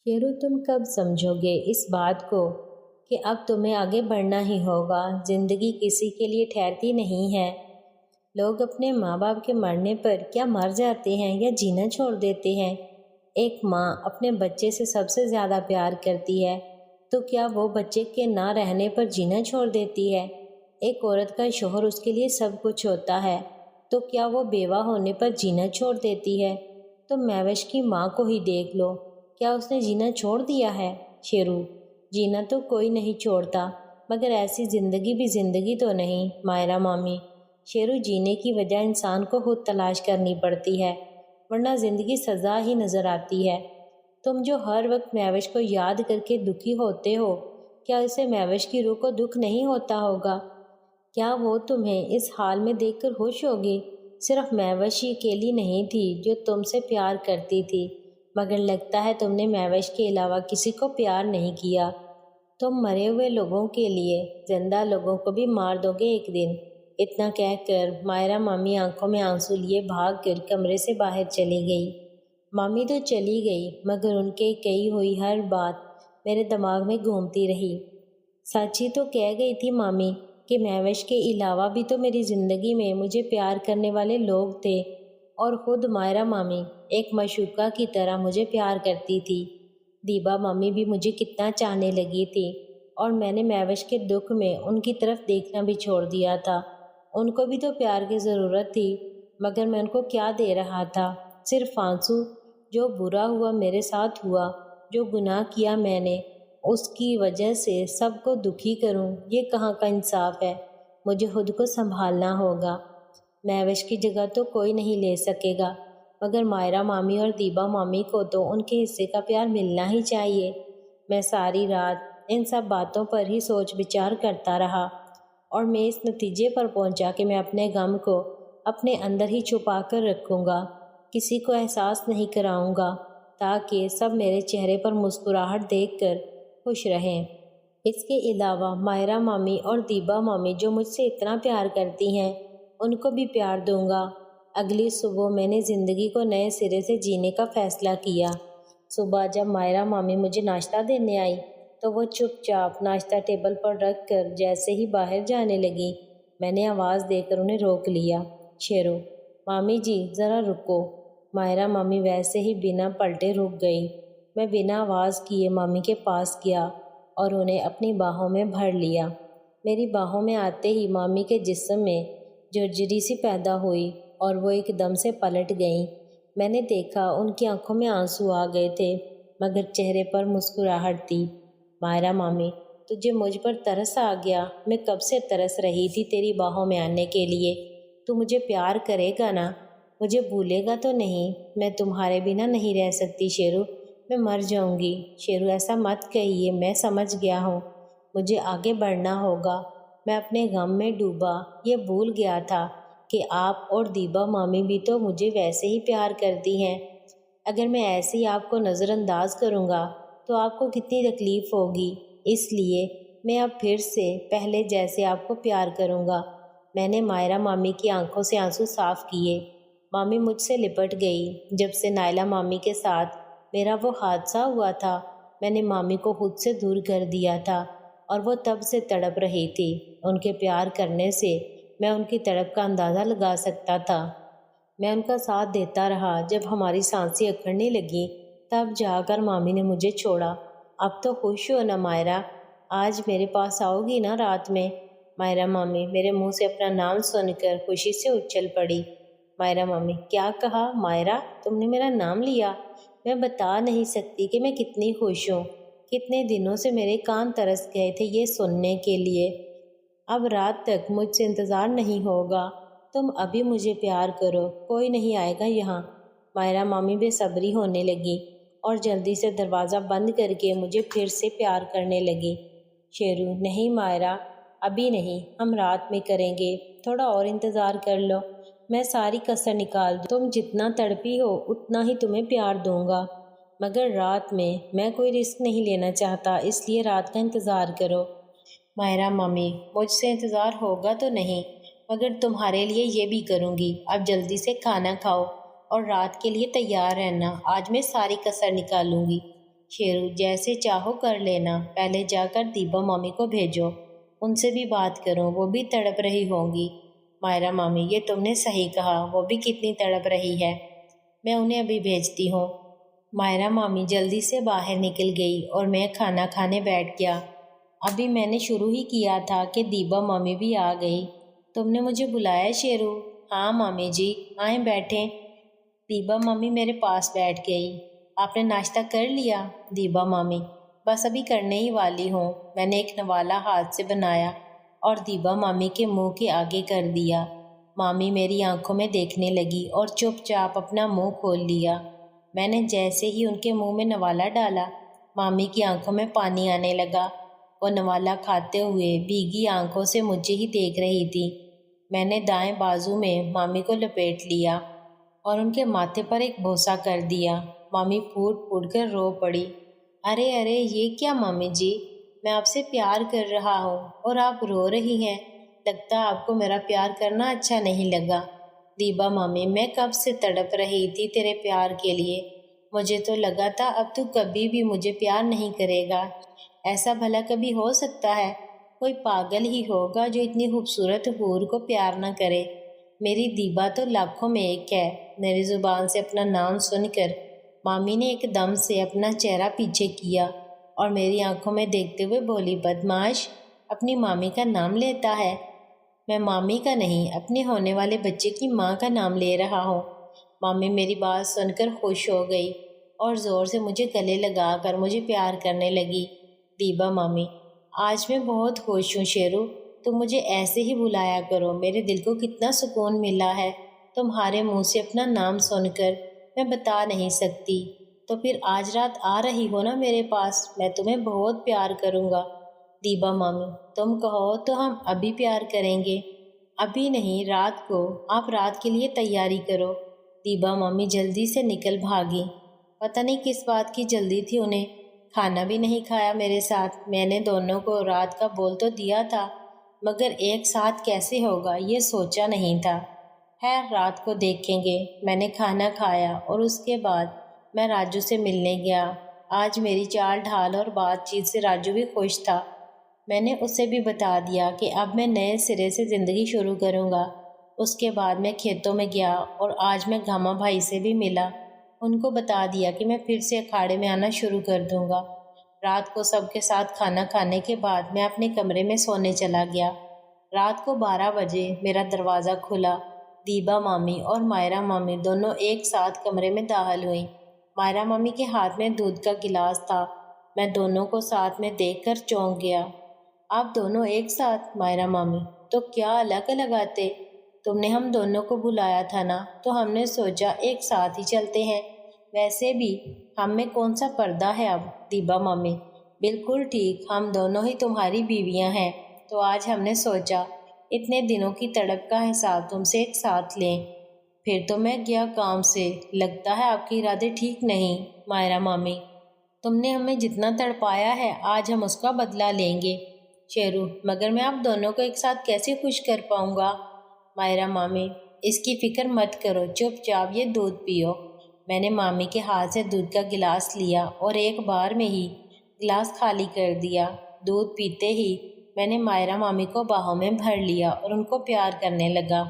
شیرو، تم کب سمجھو گے اس بات کو کہ اب تمہیں آگے بڑھنا ہی ہوگا؟ زندگی کسی کے لیے ٹھہرتی نہیں ہے۔ لوگ اپنے ماں باپ کے مرنے پر کیا مر جاتے ہیں یا جینا چھوڑ دیتے ہیں؟ ایک ماں اپنے بچے سے سب سے زیادہ پیار کرتی ہے تو کیا وہ بچے کے نہ رہنے پر جینا چھوڑ دیتی ہے؟ ایک عورت کا شوہر اس کے لیے سب کچھ ہوتا ہے تو کیا وہ بیوہ ہونے پر جینا چھوڑ دیتی ہے؟ تم مہوش کی ماں کو ہی دیکھ لو، کیا اس نے جینا چھوڑ دیا ہے؟ شیرو، جینا تو کوئی نہیں چھوڑتا، مگر ایسی زندگی بھی زندگی تو نہیں مائرہ مامی۔ شیرو، جینے کی وجہ انسان کو خود تلاش کرنی پڑتی ہے، ورنہ زندگی سزا ہی نظر آتی ہے۔ تم جو ہر وقت مہوش کو یاد کر کے دکھی ہوتے ہو، کیا اسے مہوش کی روح کو دکھ نہیں ہوتا ہوگا؟ کیا وہ تمہیں اس حال میں دیکھ کر خوش ہوگی؟ صرف مہوش ہی اکیلی نہیں تھی جو تم سے پیار کرتی تھی، مگر لگتا ہے تم نے مہوش کے علاوہ کسی کو پیار نہیں کیا۔ تم مرے ہوئے لوگوں کے لیے زندہ لوگوں کو بھی مار دو گے ایک دن۔ اتنا کہہ کر مائرہ مامی آنکھوں میں آنسو لیے بھاگ کر کمرے سے باہر چلی گئی۔ مامی تو چلی گئی، مگر ان کے کہی ہوئی ہر بات میرے دماغ میں گھومتی رہی۔ سچ ہی تو کہہ گئی تھی مامی کہ مہوش کے علاوہ بھی تو میری زندگی میں مجھے پیار کرنے والے لوگ تھے، اور خود مائرہ مامی ایک معشوقہ کی طرح مجھے پیار کرتی تھی۔ دیبا مامی بھی مجھے کتنا چاہنے لگی تھی، اور میں نے مہوش کے دکھ میں ان کی طرف دیکھنا بھی چھوڑ دیا تھا۔ ان کو بھی تو پیار کی ضرورت تھی، مگر میں ان کو کیا دے رہا تھا؟ صرف آنسو۔ جو برا ہوا میرے ساتھ ہوا، جو گناہ کیا میں نے، اس کی وجہ سے سب کو دکھی کروں، یہ کہاں کا انصاف ہے؟ مجھے خود کو سنبھالنا ہوگا۔ مہوش کی جگہ تو کوئی نہیں لے سکے گا، مگر مائرہ مامی اور دیبا مامی کو تو ان کے حصے کا پیار ملنا ہی چاہیے۔ میں ساری رات ان سب باتوں پر ہی سوچ بچار کرتا رہا، اور میں اس نتیجے پر پہنچا کہ میں اپنے غم کو اپنے اندر ہی چھپا کر رکھوں گا، کسی کو احساس نہیں کراؤں گا، تاکہ سب میرے چہرے پر مسکراہٹ دیکھ کر خوش رہیں۔ اس کے علاوہ مائرہ مامی اور دیبا مامی جو مجھ سے اتنا پیار کرتی ہیں، ان کو بھی پیار دوں گا۔ اگلی صبح میں نے زندگی کو نئے سرے سے جینے کا فیصلہ کیا۔ صبح جب مائرہ مامی مجھے ناشتہ دینے آئی تو وہ چپ چاپ ناشتہ ٹیبل پر رکھ کر جیسے ہی باہر جانے لگی، میں نے آواز دے کر انہیں روک لیا۔ شیرو، مامی جی ذرا رکو۔ مائرہ مامی ویسے ہی بنا پلٹے رک گئی۔ میں بنا آواز کیے مامی کے پاس گیا اور انہیں اپنی باہوں میں بھر لیا۔ میری باہوں میں آتے ہی مامی کے جسم میں جھرجھری سی پیدا ہوئی اور وہ ایک دم سے پلٹ گئیں۔ میں نے دیکھا ان کی آنکھوں میں آنسو آ گئے تھے، مگر چہرے پر مسکراہٹ تھی۔ مائرہ مامی، تجھے مجھ پر ترس آ گیا؟ میں کب سے ترس رہی تھی تیری باہوں میں آنے کے لیے۔ تو مجھے پیار کرے گا نا؟ مجھے بھولے گا تو نہیں؟ میں تمہارے بنا نہیں رہ سکتی شیرو، میں مر جاؤں گی۔ شیرو، ایسا مت کہیے، میں سمجھ گیا ہوں، مجھے آگے بڑھنا ہوگا۔ میں اپنے غم میں ڈوبا، یہ بھول گیا تھا کہ آپ اور دیبا مامی بھی تو مجھے ویسے ہی پیار کرتی ہیں۔ اگر میں ایسے ہی آپ کو نظر انداز کروں گا تو آپ کو کتنی تکلیف ہوگی، اس لیے میں اب پھر سے پہلے جیسے آپ کو پیار کروں گا۔ میں نے مائرہ مامی کی آنکھوں سے آنسو صاف کیے۔ مامی مجھ سے لپٹ گئی۔ جب سے نائلہ مامی کے ساتھ میرا وہ حادثہ ہوا تھا، میں نے مامی کو خود سے دور کر دیا تھا، اور وہ تب سے تڑپ رہی تھی۔ ان کے پیار کرنے سے میں ان کی تڑپ کا اندازہ لگا سکتا تھا۔ میں ان کا ساتھ دیتا رہا، جب ہماری سانسیں اکھڑنے لگیں تب جا کر مامی نے مجھے چھوڑا۔ اب تو خوش ہو نا مائرہ؟ آج میرے پاس آؤ گی نا رات میں؟ مائرہ مامی میرے منہ سے اپنا نام سن کر خوشی سے اچھل پڑی۔ مائرہ مامی، کیا کہا مائرہ؟ تم نے میرا نام لیا؟ میں بتا نہیں سکتی کہ میں کتنی خوش ہوں۔ کتنے دنوں سے میرے کان ترس گئے تھے یہ سننے کے لیے۔ اب رات تک مجھ سے انتظار نہیں ہوگا، تم ابھی مجھے پیار کرو، کوئی نہیں آئے گا یہاں۔ مائرہ مامی بے صبری ہونے لگی اور جلدی سے دروازہ بند کر کے مجھے پھر سے پیار کرنے لگی۔ شیرو، نہیں مائرہ، ابھی نہیں، ہم رات میں کریں گے، تھوڑا اور انتظار کر لو، میں ساری کسر نکال دوں، تم جتنا تڑپی ہو اتنا ہی تمہیں پیار دوں گا، مگر رات میں کوئی رسک نہیں لینا چاہتا، اس لیے رات کا انتظار کرو۔ مائرہ مامی، مجھ سے انتظار ہوگا تو نہیں، مگر تمہارے لیے یہ بھی کروں گی۔ اب جلدی سے کھانا کھاؤ اور رات کے لیے تیار رہنا، آج میں ساری کسر نکالوں گی۔ شیرو جیسے چاہو کر لینا، پہلے جا کر دیبا مامی کو بھیجو، ان سے بھی بات کرو، وہ بھی تڑپ رہی ہوں گی۔ مائرہ مامی یہ تم نے صحیح کہا، وہ بھی کتنی تڑپ رہی ہے، میں انہیں ابھی بھیجتی ہوں۔ مائرہ مامی جلدی سے باہر نکل گئی اور میں کھانا کھانے بیٹھ گیا۔ ابھی میں نے شروع ہی کیا تھا کہ دیبا مامی بھی آ گئی۔ تم نے مجھے بلایا شیرو؟ ہاں مامی جی، آئیں بیٹھیں۔ دیبا مامی میرے پاس بیٹھ گئی۔ آپ نے ناشتہ کر لیا؟ دیبا مامی بس ابھی کرنے ہی والی ہوں۔ میں نے ایک نوالا ہاتھ سے بنایا اور دیبا مامی کے منہ کے آگے کر دیا۔ مامی میری آنکھوں میں دیکھنے لگی اور چپ چاپ اپنا منہ کھول لیا۔ میں نے جیسے ہی ان کے منہ میں نوالا ڈالا، مامی کی آنکھوں میں پانی آنے لگا۔ وہ نوالا کھاتے ہوئے بھیگی آنکھوں سے مجھے ہی دیکھ رہی تھی۔ میں نے دائیں بازو میں مامی کو لپیٹ لیا اور ان کے ماتھے پر ایک بوسہ کر دیا۔ مامی پھوٹ پھوٹ کر رو پڑی۔ ارے ارے یہ کیا مامی جی، میں آپ سے پیار کر رہا ہوں اور آپ رو رہی ہیں، لگتا آپ کو میرا پیار کرنا اچھا نہیں لگا۔ دیبا مامی میں کب سے تڑپ رہی تھی تیرے پیار کے لیے، مجھے تو لگا تھا اب تو کبھی بھی مجھے پیار نہیں کرے گا۔ ایسا بھلا کبھی ہو سکتا ہے؟ کوئی پاگل ہی ہوگا جو اتنی خوبصورت حور کو پیار نہ کرے۔ میری دیبا تو لاکھوں میں ایک ہے۔ میری زبان سے اپنا نام سن کر مامی نے ایک دم سے اپنا چہرہ پیچھے کیا اور میری آنکھوں میں دیکھتے ہوئے بولی، بدمعاش، اپنی مامی کا نام لیتا ہے؟ میں مامی کا نہیں، اپنے ہونے والے بچے کی ماں کا نام لے رہا ہوں۔ مامی میری بات سن کر خوش ہو گئی اور زور سے مجھے گلے لگا کر مجھے پیار کرنے لگی۔ دیبا مامی آج میں بہت خوش ہوں شیرو، تم مجھے ایسے ہی بلایا کرو، میرے دل کو کتنا سکون ملا ہے تمہارے منہ سے اپنا نام سن کر، میں بتا نہیں سکتی۔ تو پھر آج رات آ رہی ہو نا میرے پاس، میں تمہیں بہت پیار کروں گا۔ دیبا مامی تم کہو تو ہم ابھی پیار کریں گے۔ ابھی نہیں، رات کو، آپ رات کے لیے تیاری کرو۔ دیبا مامی جلدی سے نکل بھاگی۔ پتہ نہیں کس بات کی جلدی تھی انہیں، کھانا بھی نہیں کھایا میرے ساتھ۔ میں نے دونوں کو رات کا بول تو دیا تھا، مگر ایک ساتھ کیسے ہوگا یہ سوچا نہیں تھا۔ خیر رات کو دیکھیں گے۔ میں نے کھانا کھایا اور اس کے بعد میں راجو سے ملنے گیا۔ آج میری چال ڈھال اور بات چیت سے راجو بھی خوش تھا۔ میں نے اسے بھی بتا دیا کہ اب میں نئے سرے سے زندگی شروع کروں گا۔ اس کے بعد میں کھیتوں میں گیا اور آج میں گھاما بھائی سے بھی ملا۔ ان کو بتا دیا کہ میں پھر سے اکھاڑے میں آنا شروع کر دوں گا۔ رات کو سب کے ساتھ کھانا کھانے کے بعد میں اپنے کمرے میں سونے چلا گیا۔ رات کو 12 بجے میرا دروازہ کھلا۔ دیبا مامی اور مائرہ مامی دونوں ایک ساتھ کمرے میں داخل ہوئیں۔ مائرہ مامی کے ہاتھ میں دودھ کا گلاس تھا۔ میں دونوں کو ساتھ میں دیکھ کر چونک گیا۔ آپ دونوں ایک ساتھ؟ مائرہ مامی تو کیا الگ الگ آتے؟ تم نے ہم دونوں کو بلایا تھا نا، تو ہم نے سوچا ایک ساتھ ہی چلتے ہیں۔ ویسے بھی ہم میں کون سا پردہ ہے اب؟ دیبا مامی بالکل ٹھیک، ہم دونوں ہی تمہاری بیویاں ہیں، تو آج ہم نے سوچا اتنے دنوں کی تڑپ کا حساب تم سے ایک ساتھ لیں۔ پھر تو میں گیا کام سے، لگتا ہے آپ کے ارادے ٹھیک نہیں۔ مائرہ مامی تم نے ہمیں جتنا تڑپایا ہے آج ہم اس کا بدلہ لیں گے۔ شیرو مگر میں آپ دونوں کو ایک ساتھ کیسے خوش کر پاؤں گا؟ مائرہ مامی اس کی فکر مت کرو، چپ چاپ یہ دودھ پیو۔ میں نے مامی کے ہاتھ سے دودھ کا گلاس لیا اور ایک بار میں ہی گلاس خالی کر دیا۔ دودھ پیتے ہی میں نے مائرہ مامی کو باہوں میں بھر لیا اور ان کو پیار کرنے لگا۔